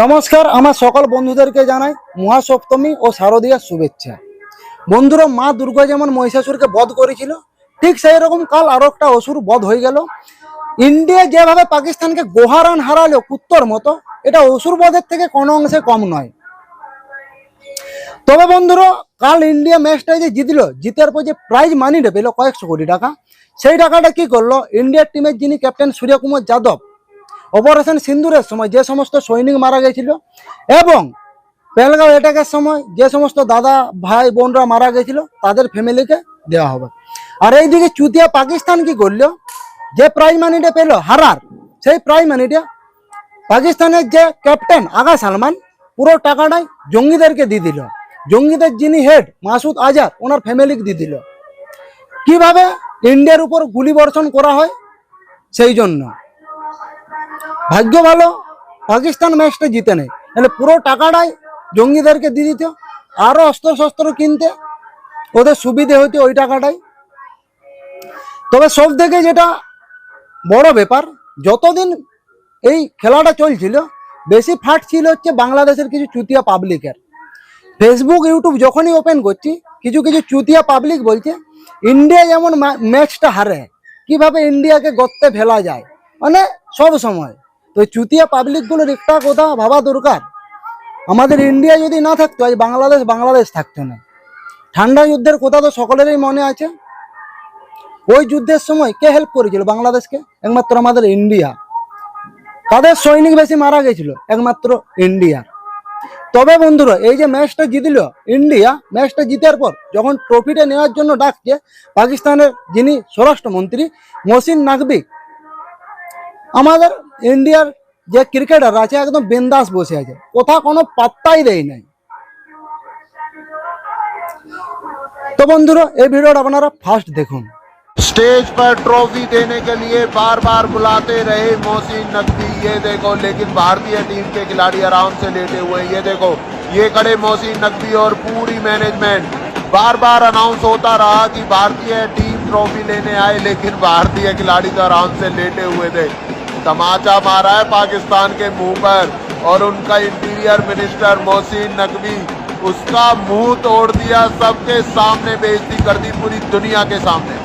নমস্কার, আমার সকল বন্ধুদেরকে জানাই মহাসপ্তমী ও শারদীয়ার শুভেচ্ছা। বন্ধুরা, মা দুর্গা যেমন মহিষাসুরকে বধ করেছিল, ঠিক সেই রকম কাল আরো একটা অসুর বধ হয়ে গেল। ইন্ডিয়া যেভাবে পাকিস্তানকে গোহারান হারালো কুত্তর মতো, এটা অসুর বধের থেকে কোনো অংশে কম নয়। তবে বন্ধুরা, কাল ইন্ডিয়া ম্যাচটা যে জিতলো, জিতার পর যে প্রাইজ মানিটা পেলো কয়েকশো কোটি টাকা, সেই টাকাটা কি করলো ইন্ডিয়ার টিমের যিনি ক্যাপ্টেন সূর্যকুমার যাদব, অপারেশন সিন্দুরের সময় যে সমস্ত সৈনিক মারা গেছিল এবং পেহেলগাঁও অ্যাটাকের সময় যে সমস্ত দাদা ভাই বোনরা মারা গেছিল, তাদের ফ্যামিলিকে দেওয়া হবে। আর এইদিকে চুতিয়া পাকিস্তান কি করলো, যে প্রাইজ মানিটা পেলো হারার, সেই প্রাইজ মানিটা পাকিস্তানের যে ক্যাপ্টেন আগা সালমান পুরো টাকাটাই জঙ্গিদেরকে দিয়ে দিল। জঙ্গিদের যিনি হেড মাসুদ আজহার, ওনার ফ্যামিলিকে দিয়ে দিল। কিভাবে ইন্ডিয়ার উপর গুলি বর্ষণ করা হয়, সেই জন্য ভাগ্য ভালো পাকিস্তান ম্যাচটা জিতে নেই, তাহলে পুরো টাকাটাই জঙ্গিদেরকে দিয়ে দিত, আরো অস্ত্র শস্ত্র কিনতে ওদের সুবিধে হইতো ওই টাকাটাই। তবে সব থেকে যেটা বড় ব্যাপার, যতদিন এই খেলাটা চলছিল বেশি ফাট ছিল হচ্ছে বাংলাদেশের কিছু চুতিয়া পাবলিকের। ফেসবুক ইউটিউব যখনই ওপেন করছি, কিছু কিছু চুতিয়া পাবলিক বলছে ইন্ডিয়া যেমন ম্যাচটা হারে, কিভাবে ইন্ডিয়াকে গর্তে ফেলা যায়, মানে সব সময়। তো চুতিয়া পাবলিকগুলোর একটা কথা ভাবা দরকার, আমাদের ইন্ডিয়া যদি না থাকতো আজ বাংলাদেশ থাকতো না। ঠান্ডা যুদ্ধের কথা তো সকলেরই মনে আছে। ওই যুদ্ধের সময় কে হেল্প করেছিল বাংলাদেশকে? একমাত্র আমাদের ইন্ডিয়া। তাদের সৈনিক বেশি মারা গেছিল একমাত্র ইন্ডিয়ার। তবে বন্ধুরা, এই যে ম্যাচটা জিতল ইন্ডিয়া, ম্যাচটা জিতার পর যখন ট্রফিটা নেওয়ার জন্য ডাকছে পাকিস্তানের যিনি স্বরাষ্ট্রমন্ত্রী মহসিন নাকবি, আমাদের ইন্ডিয়ার যে ক্রিকেটার আছে একদম বিন্দাস বসে আছে, কোথাও কোনো পাত্তাই দেয় নাই। তো বন্ধুরা, এই ভিডিওটা আপনারা ফার্স্ট দেখুন। स्टेज पर ट्रॉफी देने के लिए बार बार बुलाते रहे मोहसिन नकवी, ये देखो, लेकिन भारतीय टीम के खिलाड़ी आराम से लेटे हुए। ये देखो, ये खड़े मोहसिन नकवी और पूरी मैनेजमेंट। बार बार अनाउंस होता रहा कि भारतीय टीम ट्रॉफी लेने आए, लेकिन भारतीय खिलाड़ी तो आराम से लेटे हुए थे। तमाचा मारा है पाकिस्तान के मुंह पर, और उनका इंटीरियर मिनिस्टर मोहसिन नकवी उसका मुंह तोड़ दिया, सबके सामने बेइज्जती कर दी, पूरी दुनिया के सामने।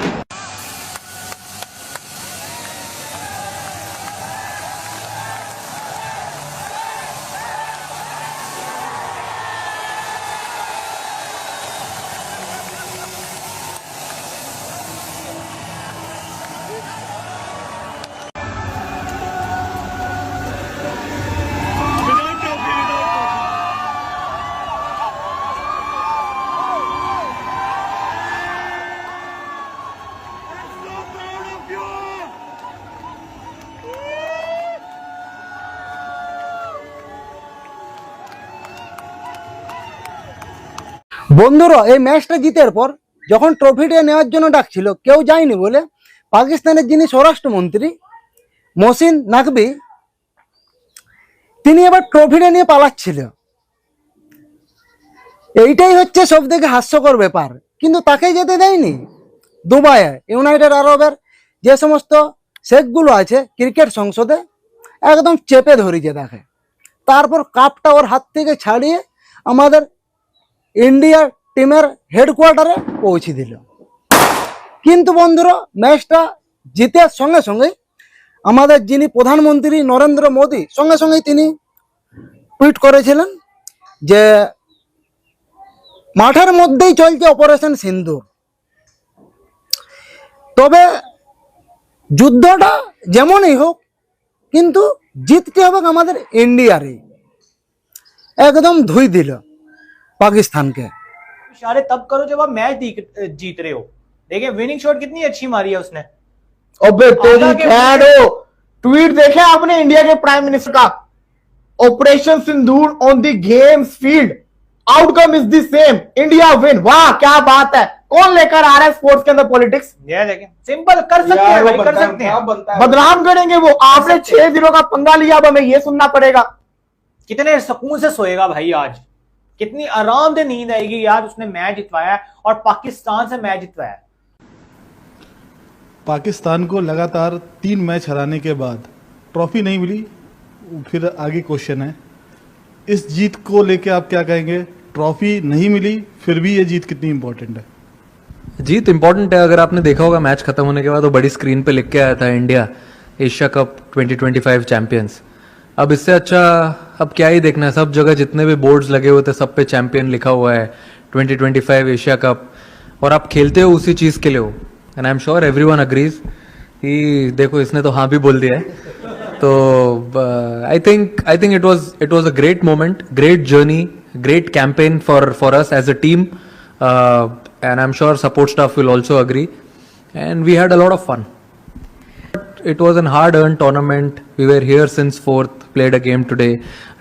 বন্ধুরা, এই ম্যাচটা জিতার পর যখন ট্রফিটা নেওয়ার জন্য ডাকছিল, কেউ যায়নি বলে পাকিস্তানের যিনি স্বরাষ্ট্রমন্ত্রী মহসিন নাকবি, তিনি এবার ট্রফিটা নিয়ে পালাচ্ছিল। এইটাই হচ্ছে সব থেকে হাস্যকর ব্যাপার। কিন্তু তাকে যেতে দেয়নি। দুবাইয়ে ইউনাইটেড আরবের যে সমস্ত শেখগুলো আছে ক্রিকেট সংসদে, একদম চেপে ধরেছে তাকে। তারপর কাপটা ওর হাত থেকে ছাড়িয়ে আমাদের ইন্ডিয়ার টিমের হেডকোয়ার্টারে পৌঁছে দিল। কিন্তু বন্ধুরা, ম্যাচটা জিতার সঙ্গে সঙ্গে আমাদের যিনি প্রধানমন্ত্রী নরেন্দ্র মোদী, সঙ্গে সঙ্গেই তিনি টুইট করেছিলেন যে মাঠের মধ্যেই চলছে অপারেশন সিন্দুর। তবে যুদ্ধটা যেমনই হোক, কিন্তু জিততে হবে আমাদের ইন্ডিয়ারই। একদম ধুই দিল पाकिस्तान के। इशारे तब करो जब आप मैच जीत रहे हो। देखिए विनिंग शॉट कितनी अच्छी मारी है उसने। अबे तेरी खैर हो, ट्वीट देखे आपने इंडिया के प्राइम मिनिस्टर का? Operation Sindoor on the games field, outcome is the same, India win. वाह क्या बात है। कौन लेकर आ रहा है स्पोर्ट्स के अंदर पॉलिटिक्स? ये देखें, सिंपल कर सकते हैं भाई, कर सकते हैं। बदनाम करेंगे वो। आपने 6 दिनों का पंगा लिया, अब हमें ये सुनना पड़ेगा। कितने सुकून से सोएगा भाई आज, कितनी आराम से नींद आएगी यार। उसने मैच जितवाया और पाकिस्तान से मैच जितवाया। पाकिस्तान को लगातार 3 मैच हराने के बाद ट्रॉफी नहीं मिली, फिर आगे क्वेश्चन है, इस जीत को लेके आप क्या कहेंगे? ट्रॉफी नहीं मिली फिर भी ये जीत कितनी इंपॉर्टेंट है? जीत इंपॉर्टेंट है। अगर आपने देखा होगा मैच खत्म होने के बाद वो बड़ी स्क्रीन पे लिख के आया था, इंडिया एशिया कप 2025 चैंपियंस। अब इससे अच्छा अब क्या ही देखना है, सब जगह जितने भी बोर्ड्स लगे हुए थे सब पे चैंपियन लिखा हुआ है, 2025 एशिया कप, और आप खेलते हो उसी चीज़ के लिए हो। And I am sure everyone agrees कि देखो इसने तो हाँ भी बोल दिया है। तो I think it was a great moment, great journey, great campaign for us as a team, and I'm sure support staff will also agree, and we had a lot of fun. It was an hard earned tournament. We were here since 4th, played a game today,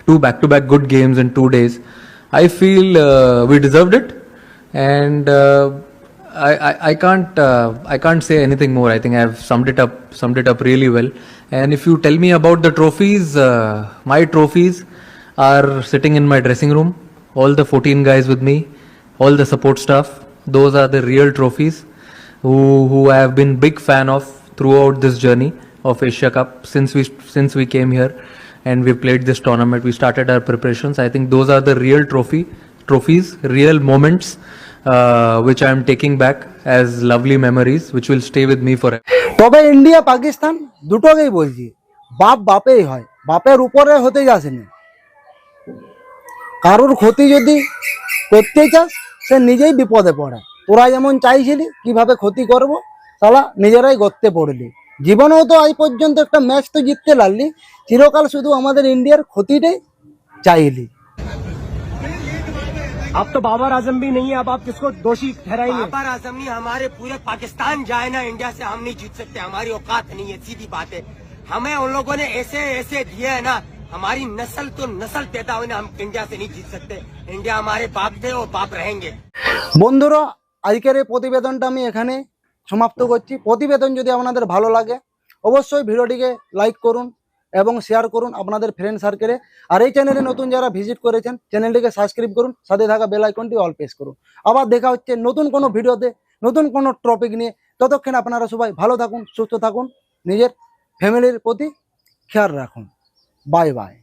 2 back-to-back good games in 2 days. I feel we deserved it, and I can't say anything more. I think I've summed it up really well. And if you tell me about the trophies, my trophies are sitting in my dressing room. All the 14 guys with me, all the support staff, those are the real trophies who I have been big fan of throughout this journey of Asia Cup since we came here and we played this tournament. We started our preparations. I think those are the real trophies, real moments, which I am taking back as lovely memories, which will stay with me forever. তবে India Pakistan দুটোকেই বলছি, বাপ বাপেই হয়, বাপের উপরে হতে যাসনি। কারোর ক্ষতি যদি করতে চাস সে নিজেই বিপদে পড়ে। তোরা যেমন চাইছিলি কিভাবে ক্ষতি করব, শালা নিজেরাই গর্তে পড়লি। জীবনেও তো আজ পর্যন্ত একটা ম্যাচ তো জিততে পারলি, চিরকাল শুধু আমাদের ইন্ডিয়ার ক্ষতিটাই চাইলি। अब तो बाबर आजम भी नहीं है, अब आप किसको दोषी ठहराएंगे? बाबर आजम नहीं, हमारे पूरे पाकिस्तान जाए ना इंडिया से, हम नहीं जीत सकते, हमारी औकात नहीं है, सीधी बात है। हमें उन लोगों ने ऐसे ऐसे दिए है ना, हमारी नस्ल तो नस्ल पैदा हुई ना, हम इंडिया से नहीं जीत सकते। इंडिया हमारे बाप थे और बाप रहेंगे। বন্ধুরা, আজকের এই প্রতিবেদনটা আমি এখানে সমাপ্ত করছি। প্রতিবেদন যদি আপনাদের ভালো লাগে অবশ্যই ভিডিওটিকে লাইক করুন এবং শেয়ার করুন আপনাদের ফ্রেন্ড সার্কেলে। আর এই চ্যানেলে নতুন যারা ভিজিট করেছেন চ্যানেলটিকে সাবস্ক্রাইব করুন, সাথে থাকা বেল আইকনটি অল প্রেস করুন। আবার দেখা হচ্ছে নতুন কোনো ভিডিওতে নতুন কোনো টপিক নিয়ে। ততক্ষণ আপনারা সবাই ভালো থাকুন, সুস্থ থাকুন, নিজের ফ্যামিলির প্রতি খেয়াল রাখুন। Bye bye.